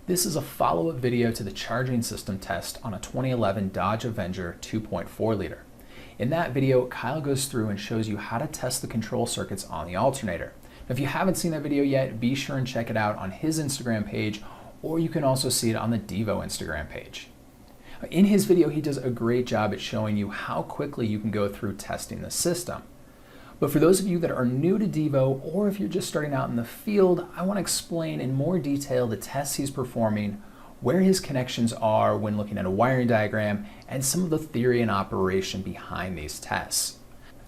This is a follow-up video to the charging system test on a 2011 Dodge Avenger 2.4 liter. In that video, Kyle goes through and shows you how to test the control circuits on the alternator. Now, if you haven't seen that video yet, be sure and check it out on his Instagram page, or you can also see it on the DYVO Instagram page. In his video, he does a great job at showing you how quickly you can go through testing the system. But for those of you that are new to DYVO, or if you're just starting out in the field, I want to explain in more detail the tests he's performing, where his connections are when looking at a wiring diagram, and some of the theory and operation behind these tests.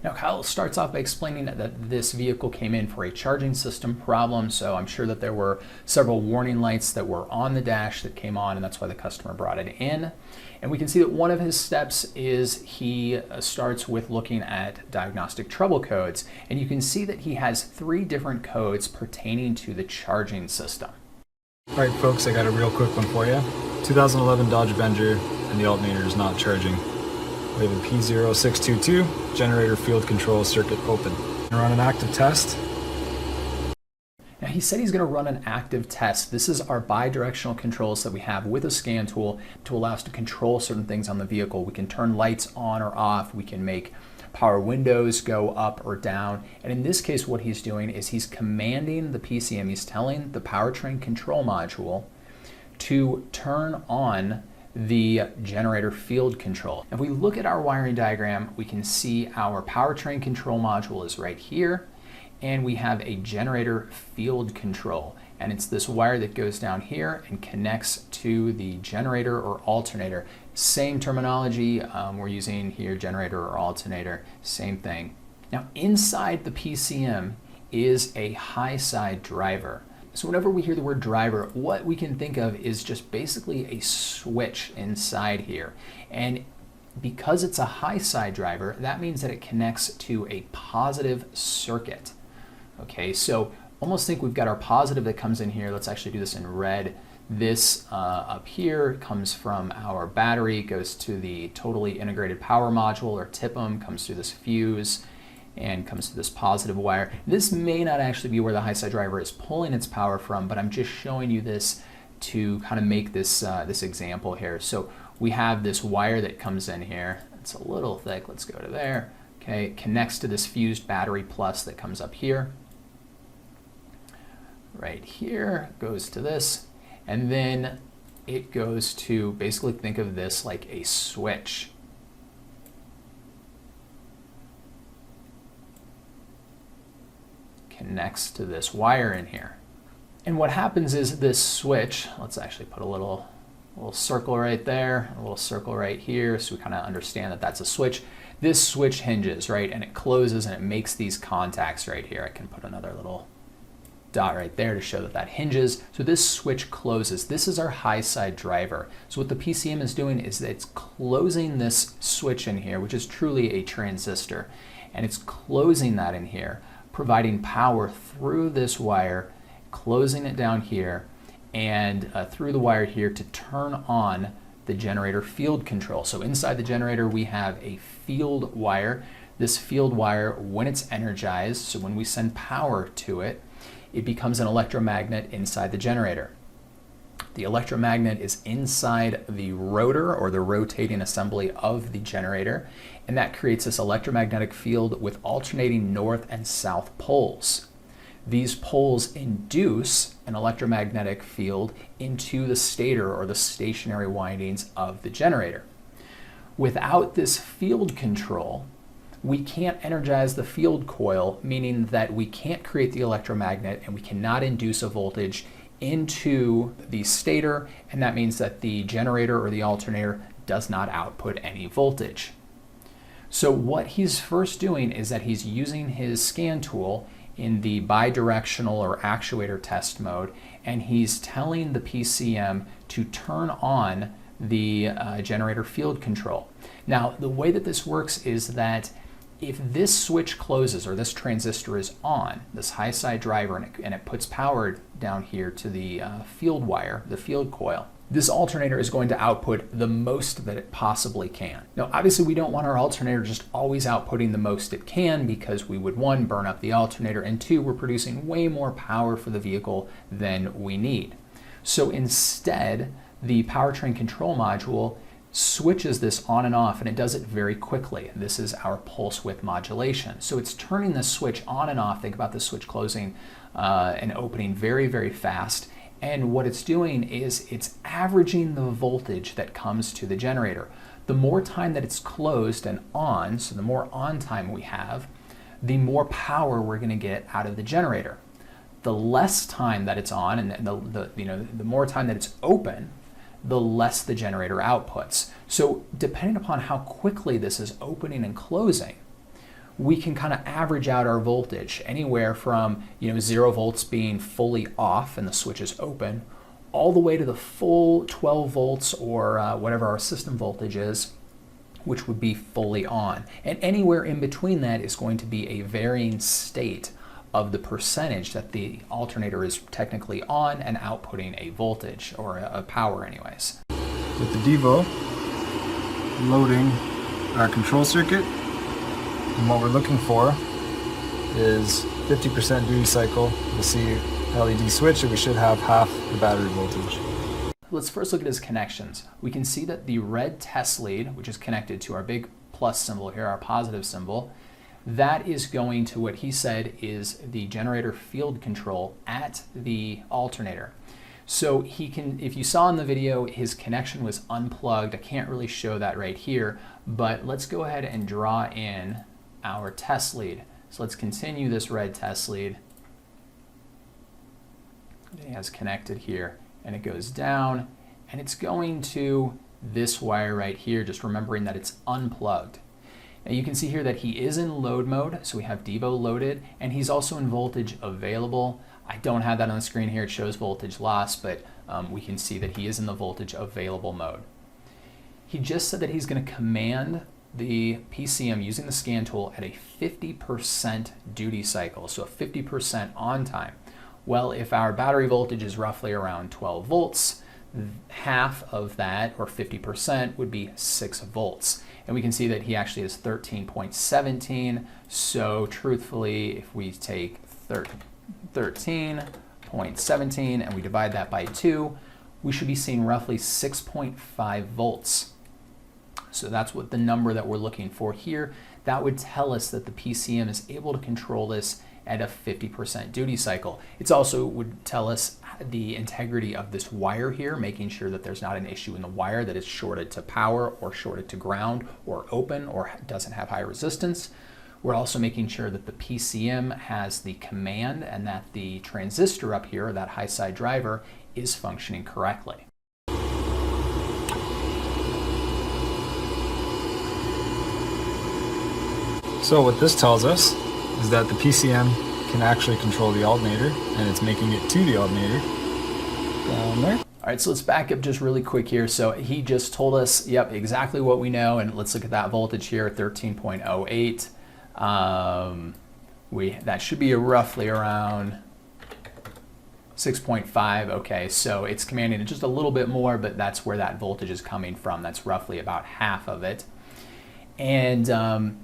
Now, Kyle starts off by explaining that this vehicle came in for a charging system problem, so I'm sure that there were several warning lights that were on the dash that came on, and that's why the customer brought it in. And we can see that one of his steps is he starts with looking at diagnostic trouble codes, and you can see that he has 3 different codes pertaining to the charging system. All right, folks, I got a real quick one for you. 2011 Dodge Avenger, and the alternator is not charging. We have a P0622 generator field control circuit open. We're gonna run an active test. Now, he said he's going to run an active test. This is our bi-directional controls that we have with a scan tool to allow us to control certain things on the vehicle. We can turn lights on or off. We can make power windows go up or down. And in this case, what he's doing is he's commanding the PCM. He's telling the powertrain control module to turn on the generator field control. If we look at our wiring diagram, we can see our powertrain control module is right here, and we have a generator field control, and it's this wire that goes down here and connects to the generator or alternator. Same terminology we're using here, generator or alternator, same thing. Now, inside the PCM is a high side driver. So whenever we hear the word driver, what we can think of is just basically a switch inside here. And because it's a high side driver, that means that it connects to a positive circuit. Okay, so almost think we've got our positive that comes in here. Let's actually do this in red. This up here comes from our battery, goes to the totally integrated power module, or TIPM, comes through this fuse, and comes to this positive wire. This may not actually be where the high side driver is pulling its power from, but I'm just showing you this to kind of make this this example here. So we have this wire that comes in here. It's a little thick. Let's go to there. Okay, it connects to this fused battery plus that comes up here. Right here goes to this, and then it goes to basically think of this like a switch. Connects to this wire in here. And what happens is this switch, let's actually put a little circle right there, a little circle right here, so we kind of understand that that's a switch. This switch hinges, right, and it closes and it makes these contacts right here. I can put another little dot right there to show that that hinges. So this switch closes. This is our high side driver. So what the PCM is doing is that it's closing this switch in here, which is truly a transistor, and it's closing that in here, providing power through this wire, closing it down here, and through the wire here to turn on the generator field control. So inside the generator, we have a field wire. This field wire, when it's energized, so when we send power to it, it becomes an electromagnet inside the generator. The electromagnet is inside the rotor, or the rotating assembly of the generator, and that creates this electromagnetic field with alternating north and south poles. These poles induce an electromagnetic field into the stator, or the stationary windings of the generator. Without this field control, we can't energize the field coil, meaning that we can't create the electromagnet and we cannot induce a voltage into the stator, and that means that the generator or the alternator does not output any voltage. So what he's first doing is that he's using his scan tool in the bidirectional or actuator test mode, and he's telling the PCM to turn on the generator field control. Now, the way that this works is that if this switch closes, or this transistor is on, this high side driver, and it puts power down here to the field wire, the field coil, this alternator is going to output the most that it possibly can. Now, obviously, we don't want our alternator just always outputting the most it can, because we would, 1, burn up the alternator, and 2, we're producing way more power for the vehicle than we need. So instead, the powertrain control module switches this on and off, and it does it very quickly. This is our pulse width modulation. So it's turning the switch on and off. Think about the switch closing and opening very, very fast. And what it's doing is it's averaging the voltage that comes to the generator. The more time that it's closed and on, so the more on time we have, the more power we're going to get out of the generator. The less time that it's on, and the more time that it's open, the less the generator outputs. So depending upon how quickly this is opening and closing, we can kind of average out our voltage anywhere from 0 volts being fully off and the switch is open, all the way to the full 12 volts or whatever our system voltage is, which would be fully on. And anywhere in between that is going to be a varying state of the percentage that the alternator is technically on and outputting a voltage or a power anyways. With the DYVO loading our control circuit, and what we're looking for is 50% duty cycle. You'll see LED switch, and we should have half the battery voltage. Let's first look at his connections. We can see that the red test lead, which is connected to our big plus symbol here, our positive symbol, that is going to what he said is the generator field control at the alternator. So he can, if you saw in the video, his connection was unplugged. I can't really show that right here, but let's go ahead and draw in our test lead. So let's continue this red test lead. It has connected here, and it goes down, and it's going to this wire right here, just remembering that it's unplugged. Now you can see here that he is in load mode, so we have DYVO loaded, and he's also in voltage available. I don't have that on the screen here, it shows voltage loss, but we can see that he is in the voltage available mode. He just said that he's going to command the PCM using the scan tool at a 50% duty cycle, so a 50% on time. Well, if our battery voltage is roughly around 12 volts, half of that, or 50%, would be 6 volts. And we can see that he actually is 13.17, so truthfully, if we take 13.17 and we divide that by 2, we should be seeing roughly 6.5 volts. So that's what the number that we're looking for here. That would tell us that the PCM is able to control this at a 50% duty cycle. It also would tell us the integrity of this wire here, making sure that there's not an issue in the wire that is shorted to power or shorted to ground or open or doesn't have high resistance. We're also making sure that the PCM has the command and that the transistor up here, that high side driver, is functioning correctly. So what this tells us is that the PCM can actually control the alternator, and it's making it to the alternator down there. All right, so let's back up just really quick here. So he just told us, yep, exactly what we know, and let's look at that voltage here, 13.08. That should be roughly around 6.5. Okay, so it's commanding just a little bit more, but that's where that voltage is coming from. That's roughly about half of it. And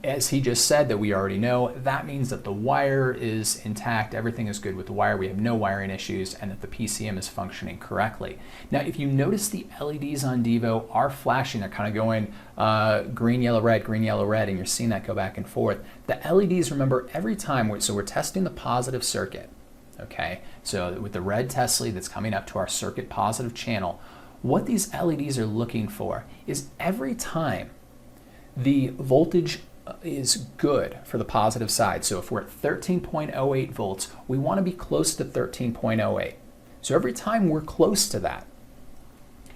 as he just said that we already know, that means that the wire is intact, everything is good with the wire, we have no wiring issues, and that the PCM is functioning correctly. Now, if you notice the LEDs on DYVO are flashing, they're kind of going green, yellow, red, and you're seeing that go back and forth. The LEDs, remember, every time, so we're testing the positive circuit, okay? So with the red test lead that's coming up to our circuit positive channel, what these LEDs are looking for is every time the voltage is good for the positive side. So if we're at 13.08 volts, we want to be close to 13.08. So every time we're close to that,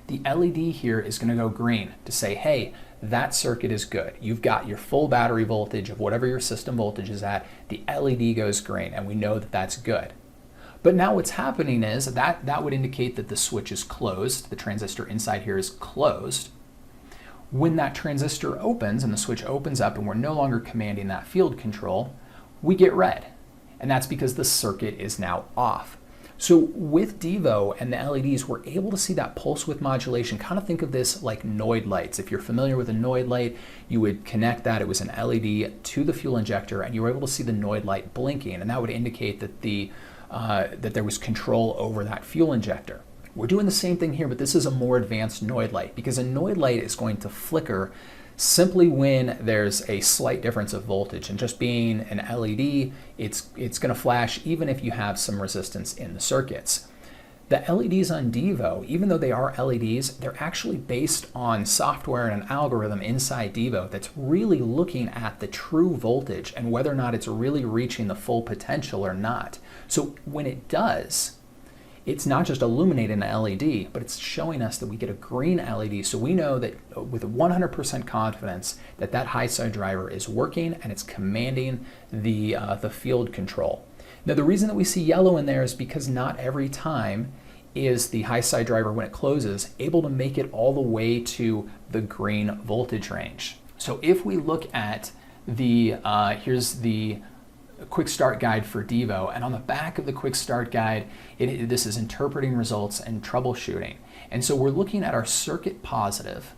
the LED here is going to go green to say, hey, that circuit is good. You've got your full battery voltage of whatever your system voltage is at. The LED goes green, and we know that that's good. But now what's happening is that would indicate that the switch is closed. The transistor inside here is closed. When that transistor opens and the switch opens up and we're no longer commanding that field control, we get red. And that's because the circuit is now off. So with DYVO and the LEDs, we're able to see that pulse width modulation. Kind of think of this like Noid lights. If you're familiar with a Noid light, you would connect that, it was an LED, to the fuel injector, and you were able to see the Noid light blinking, and that would indicate that that there was control over that fuel injector. We're doing the same thing here, but this is a more advanced Noid light, because a Noid light is going to flicker simply when there's a slight difference of voltage. And just being an LED, it's going to flash even if you have some resistance in the circuits. The LEDs on DYVO, even though they are LEDs, they're actually based on software and an algorithm inside DYVO that's really looking at the true voltage and whether or not it's really reaching the full potential or not. So when it does, it's not just illuminating an LED, but it's showing us that we get a green LED. So we know that with 100% confidence that that high side driver is working and it's commanding the field control. Now, the reason that we see yellow in there is because not every time is the high side driver, when it closes, able to make it all the way to the green voltage range. So if we look at here's the quick start guide for DYVO, and on the back of the quick start guide, this is interpreting results and troubleshooting. And so we're looking at our circuit positive,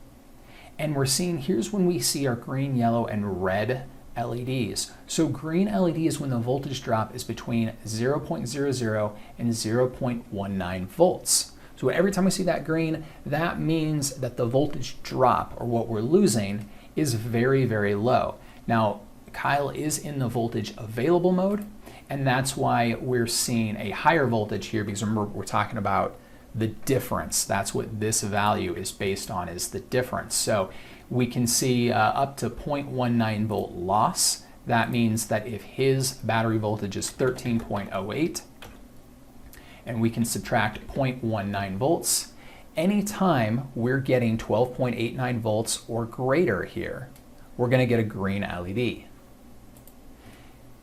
and we're seeing here's when we see our green, yellow, and red LEDs. So green LED is when the voltage drop is between 0.00 and 0.19 volts. So every time we see that green, that means that the voltage drop, or what we're losing, is very, very low. Now, Kyle is in the voltage available mode, and that's why we're seeing a higher voltage here, because remember, we're talking about the difference. That's what this value is based on, is the difference. So we can see up to 0.19 volt loss. That means that if his battery voltage is 13.08, and we can subtract 0.19 volts, anytime we're getting 12.89 volts or greater here, we're going to get a green LED.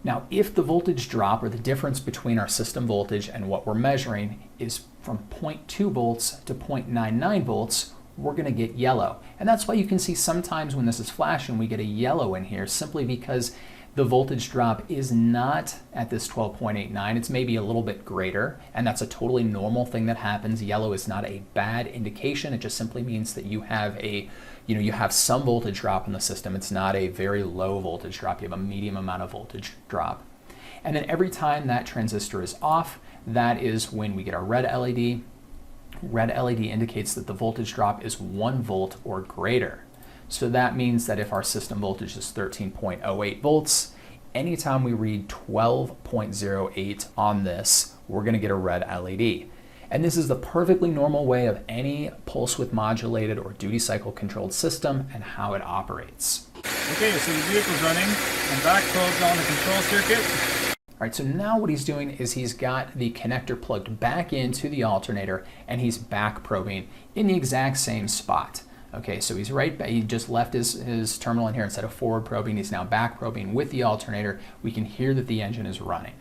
Now, if the voltage drop, or the difference between our system voltage and what we're measuring, is from 0.2 volts to 0.99 volts, we're going to get yellow. And that's why you can see sometimes when this is flashing, we get a yellow in here, simply because the voltage drop is not at this 12.89. It's maybe a little bit greater, and that's a totally normal thing that happens. Yellow is not a bad indication. It just simply means that you have you have some voltage drop in the system. It's not a very low voltage drop. You have a medium amount of voltage drop. And then every time that transistor is off, that is when we get our red LED. Red LED indicates that the voltage drop is 1 volt or greater. So that means that if our system voltage is 13.08 volts, anytime we read 12.08 on this, we're going to get a red LED. And this is the perfectly normal way of any pulse width modulated or duty cycle controlled system and how it operates. Okay, so the vehicle's running. I'm back probed on the control circuit. All right, so now what he's doing is he's got the connector plugged back into the alternator, and he's back probing in the exact same spot. Okay, so he's he just left his terminal in here. Instead of forward probing, he's now back probing with the alternator. We can hear that the engine is running.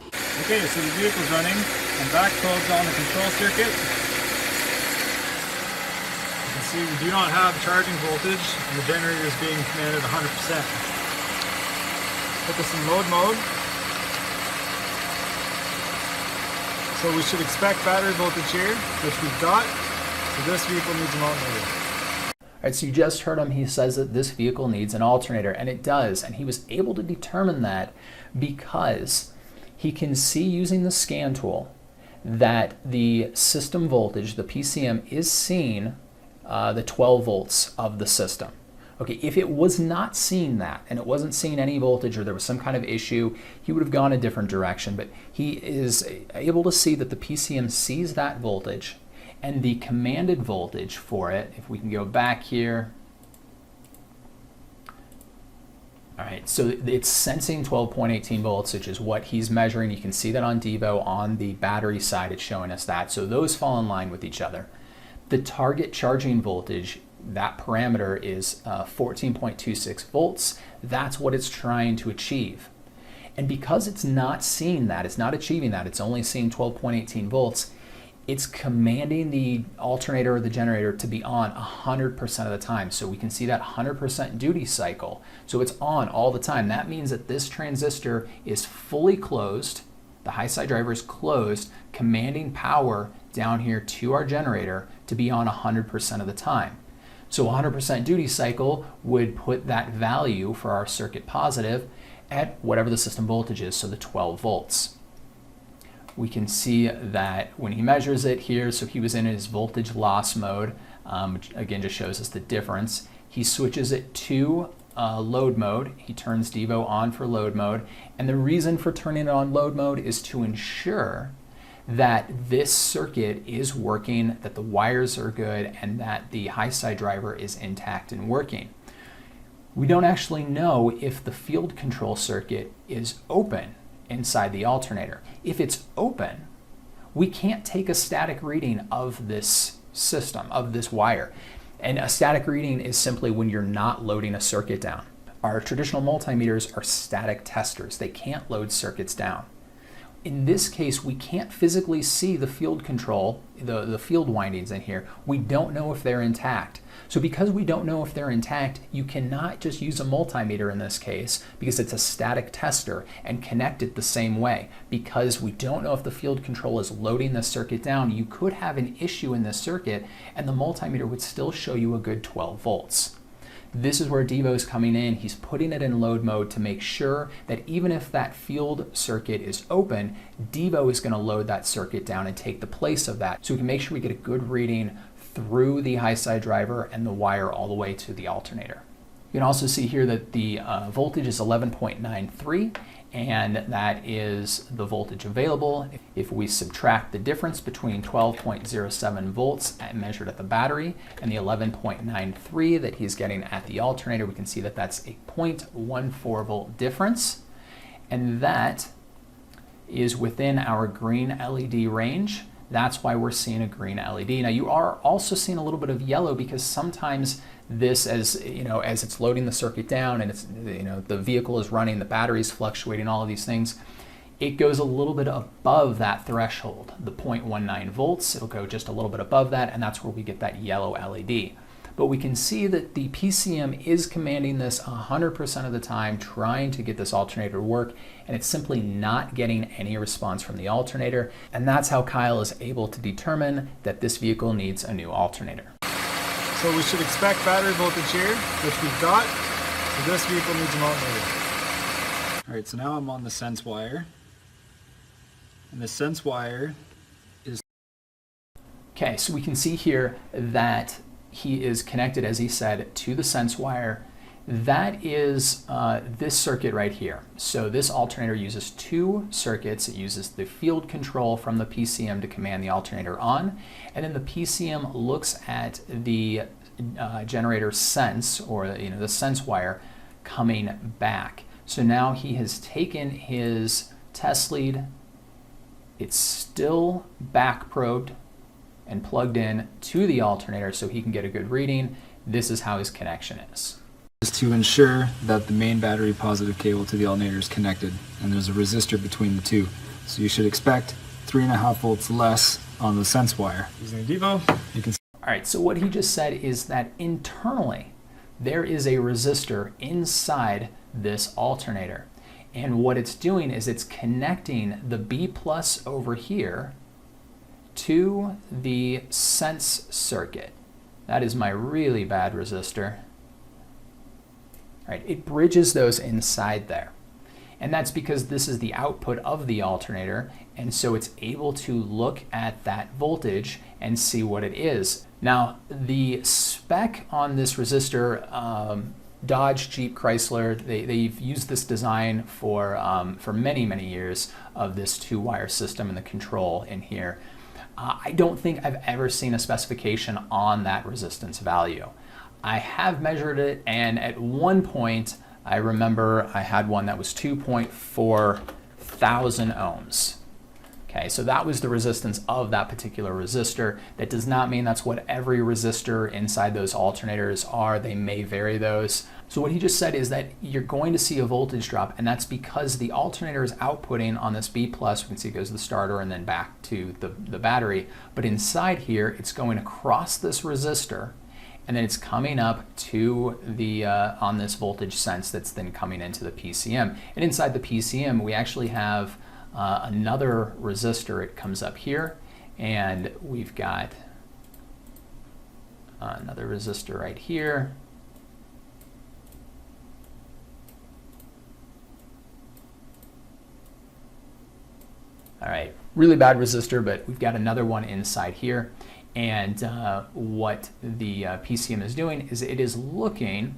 Okay, so the vehicle's running. I'm back probed on the control circuit. You can see we do not have charging voltage, and the generator is being commanded 100%. Put this in load mode. So we should expect battery voltage here, which we've got. So this vehicle needs an alternator. All right, so you just heard him. He says that this vehicle needs an alternator, and it does. And he was able to determine that because he can see using the scan tool that the system voltage, the PCM, is seeing the 12 volts of the system. Okay, if it was not seeing that, and it wasn't seeing any voltage, or there was some kind of issue, he would have gone a different direction. But he is able to see that the PCM sees that voltage, and the commanded voltage for it, if we can go back here. All right, so it's sensing 12.18 volts, which is what he's measuring. You can see that on DYVO. On the battery side, it's showing us that. So those fall in line with each other. The target charging voltage, that parameter is 14.26 volts. That's what it's trying to achieve. And because it's not seeing that, it's not achieving that, it's only seeing 12.18 volts, it's commanding the alternator or the generator to be on 100% of the time. So we can see that 100% duty cycle. So it's on all the time. That means that this transistor is fully closed. The high side driver is closed, commanding power down here to our generator to be on 100% of the time. So 100% duty cycle would put that value for our circuit positive at whatever the system voltage is, so the 12 volts. we can see that when he measures it here, so he was in his voltage loss mode, which again just shows us the difference. He switches it to load mode. He turns DYVO on for load mode. And the reason for turning it on load mode is to ensure that this circuit is working, that the wires are good, and that the high side driver is intact and working. We don't actually know if the field control circuit is open inside the alternator. If it's open, we can't take a static reading of this system, of this wire. And a static reading is simply when you're not loading a circuit down. Our traditional multimeters are static testers. They can't load circuits down. In this case, we can't physically see the field control, the field windings in here. We don't know if they're intact. So because we don't know if they're intact, you cannot just use a multimeter in this case because it's a static tester and connect it the same way. Because we don't know if the field control is loading the circuit down, you could have an issue in this circuit and the multimeter would still show you a good 12 volts. This is where DYVO is coming in. He's putting it in load mode to make sure that even if that field circuit is open, DYVO is going to load that circuit down and take the place of that. So we can make sure we get a good reading through the high side driver and the wire all the way to the alternator. You can also see here that the voltage is 11.93, and that is the voltage available. If we subtract the difference between 12.07 volts measured at the battery and the 11.93 that he's getting at the alternator, we can see that that's a 0.14 volt difference, and that is within our green LED range. That's why we're seeing a green LED. Now you are also seeing a little bit of yellow because sometimes this, as you know, as it's loading the circuit down and it's, you know, the vehicle is running, the battery is fluctuating, all of these things, it goes a little bit above that threshold, the 0.19 volts. It'll go just a little bit above that, and that's where we get that yellow LED. But we can see that the PCM is commanding this 100% of the time, trying to get this alternator to work, and it's simply not getting any response from the alternator. And that's how Kyle is able to determine that this vehicle needs a new alternator. So we should expect battery voltage here, which we've got. So this vehicle needs an alternator. All right, so now I'm on the sense wire. And the sense wire is... Okay, so we can see here that he is connected, as he said, to the sense wire. That is this circuit right here. So this alternator uses two circuits. It uses the field control from the PCM to command the alternator on, and then the PCM looks at the generator sense, or the sense wire coming back. So now he has taken his test lead. It's still back probed and plugged in to the alternator so he can get a good reading. This is how his connection is. To ensure that the main battery positive cable to the alternator is connected, and there's a resistor between the two. So you should expect 3.5 volts less on the sense wire. Using the DYVO, you can see. All right, so what he just said is that internally there is a resistor inside this alternator. And what it's doing is it's connecting the B plus over here to the sense circuit. That is my really bad resistor. All right, it bridges those inside there. And that's because this is the output of the alternator, and so it's able to look at that voltage and see what it is. Now, the spec on this resistor, Dodge, Jeep, Chrysler, they've used this design for many, many years of this two-wire system and the control in here. I don't think I've ever seen a specification on that resistance value. I have measured it, and at one point I remember I had one that was 2.4 thousand ohms. Okay, so that was the resistance of that particular resistor. That does not mean that's what every resistor inside those alternators are. They may vary those. So what he just said is that you're going to see a voltage drop, and that's because the alternator is outputting on this B+. We can see it goes to the starter and then back to the battery. But inside here, it's going across this resistor, and then it's coming up to the on this voltage sense that's then coming into the PCM. And inside the PCM, we actually have another resistor. It comes up here, and we've got another resistor right here. All right, Really bad resistor, but we've got another one inside here. And what the PCM is doing is it is looking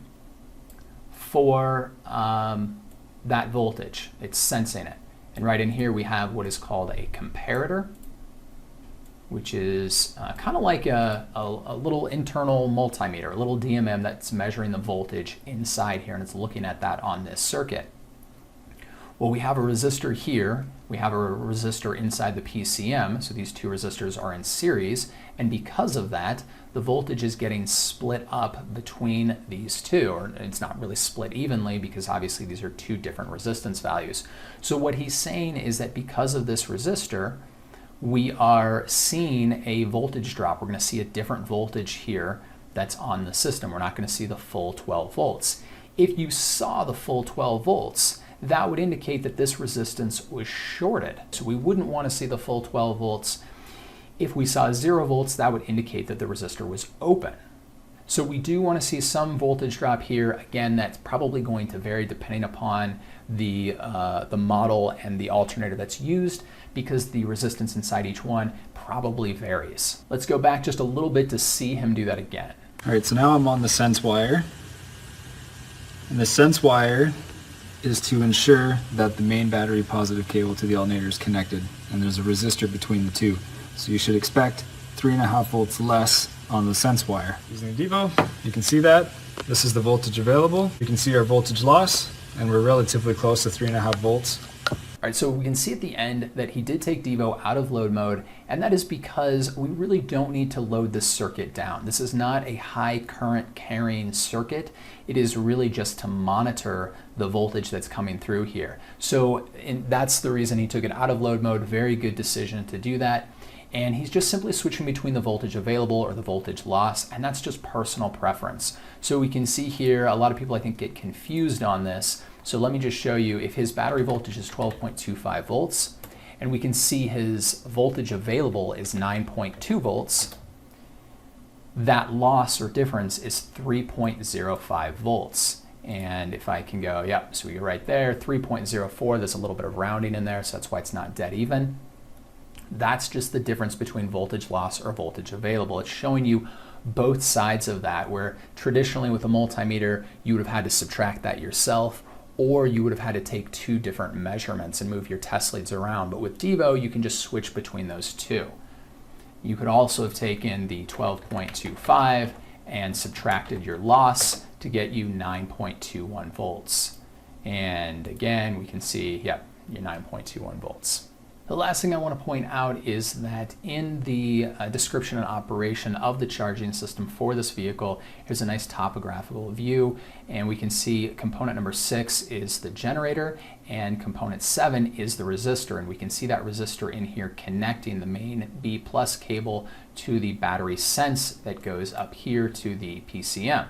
for that voltage. It's sensing it. And right in here we have what is called a comparator, which is kind of like a little internal multimeter, a little DMM that's measuring the voltage inside here, and it's looking at that on this circuit. Well, we have a resistor here, we have a resistor inside the PCM, so these two resistors are in series, and because of that, the voltage is getting split up between these two, or it's not really split evenly because obviously these are two different resistance values. So what he's saying is that because of this resistor, we are seeing a voltage drop. We're going to see a different voltage here that's on the system. We're not going to see the full 12 volts. If you saw the full 12 volts, that would indicate that this resistance was shorted. So we wouldn't want to see the full 12 volts. If we saw 0 volts, that would indicate that the resistor was open. So we do want to see some voltage drop here. Again, that's probably going to vary depending upon the model and the alternator that's used, because the resistance inside each one probably varies. Let's go back just a little bit to see him do that again. All right, so now I'm on the sense wire. And the sense wire is to ensure that the main battery positive cable to the alternator is connected, and there's a resistor between the two. So you should expect 3.5 volts less on the sense wire. Using the DYVO, you can see that. This is the voltage available. You can see our voltage loss, and we're relatively close to 3.5 volts. All right, so we can see at the end that he did take DYVO out of load mode, and that is because we really don't need to load this circuit down. This is not a high current carrying circuit. It is really just to monitor the voltage that's coming through here. So that's the reason he took it out of load mode. Very good decision to do that. And he's just simply switching between the voltage available or the voltage loss, and that's just personal preference. So we can see here, a lot of people I think get confused on this. So let me just show you, if his battery voltage is 12.25 volts, and we can see his voltage available is 9.2 volts, that loss or difference is 3.05 volts. And if I can go, yep, so we go right there, 3.04, there's a little bit of rounding in there, so that's why it's not dead even. That's just the difference between voltage loss or voltage available. It's showing you both sides of that, where traditionally with a multimeter, you would have had to subtract that yourself, or you would have had to take two different measurements and move your test leads around. But with DYVO, you can just switch between those two. You could also have taken the 12.25 and subtracted your loss to get you 9.21 volts. And again, we can see, yep, your 9.21 volts. The last thing I want to point out is that in the description and operation of the charging system for this vehicle, here's a nice topographical view, and we can see component number 6 is the generator and component 7 is the resistor, and we can see that resistor in here connecting the main B+ cable to the battery sense that goes up here to the PCM.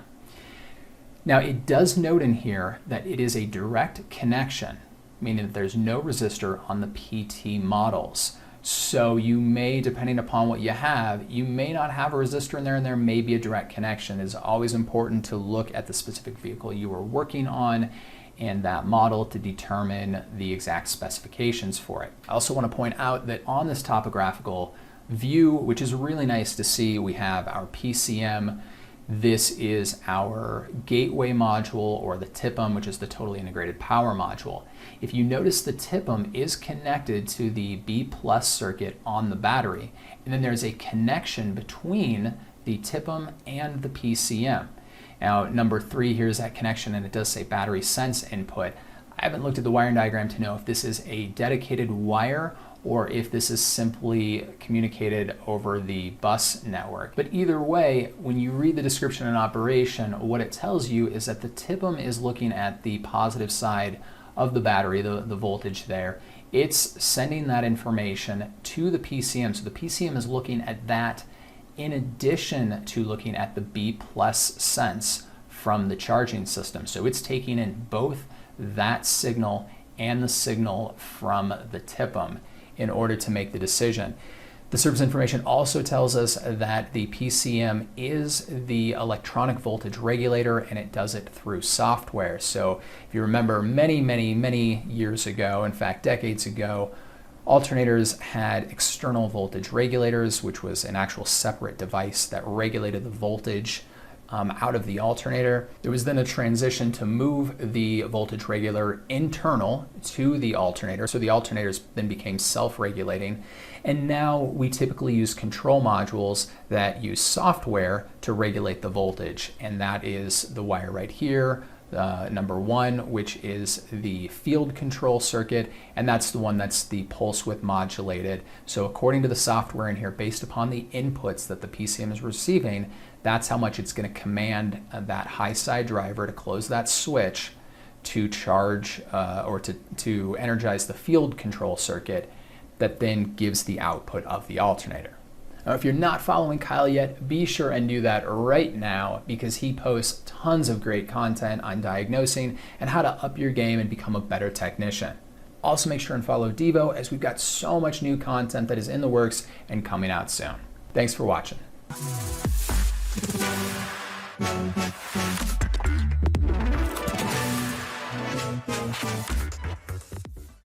Now it does note in here that it is a direct connection, meaning that there's no resistor on the PT models. So you may, depending upon what you have, you may not have a resistor in there, and there may be a direct connection. It's always important to look at the specific vehicle you are working on and that model to determine the exact specifications for it. I also want to point out that on this topographical view, which is really nice to see, we have our PCM. This is our gateway module, or the TIPM, which is the totally integrated power module. If you notice, the TIPM is connected to the B+ circuit on the battery, and then there's a connection between the TIPM and the PCM. Now, number 3 here is that connection, and it does say battery sense input. I haven't looked at the wiring diagram to know if this is a dedicated wire or if this is simply communicated over the bus network. But either way, when you read the description and operation, what it tells you is that the TIPM is looking at the positive side of the battery, the voltage there. It's sending that information to the PCM. So the PCM is looking at that in addition to looking at the B+ sense from the charging system. So it's taking in both that signal and the signal from the TIPM in order to make the decision. The service information also tells us that the PCM is the electronic voltage regulator, and it does it through software. So if you remember many years ago, in fact decades ago, Alternators had external voltage regulators, which was an actual separate device that regulated the voltage out of the alternator. There was then a transition to move the voltage regulator internal to the alternator. So the alternators then became self-regulating. And now we typically use control modules that use software to regulate the voltage. And that is the wire right here, number 1, which is the field control circuit, and that's the one that's the pulse width modulated. So according to the software in here, based upon the inputs that the PCM is receiving, that's how much it's going to command that high side driver to close that switch to charge or to energize the field control circuit that then gives the output of the alternator. Now, if you're not following Kyle yet, be sure and do that right now, because he posts tons of great content on diagnosing and how to up your game and become a better technician. Also, make sure and follow DYVO, as we've got so much new content that is in the works and coming out soon. Thanks for watching.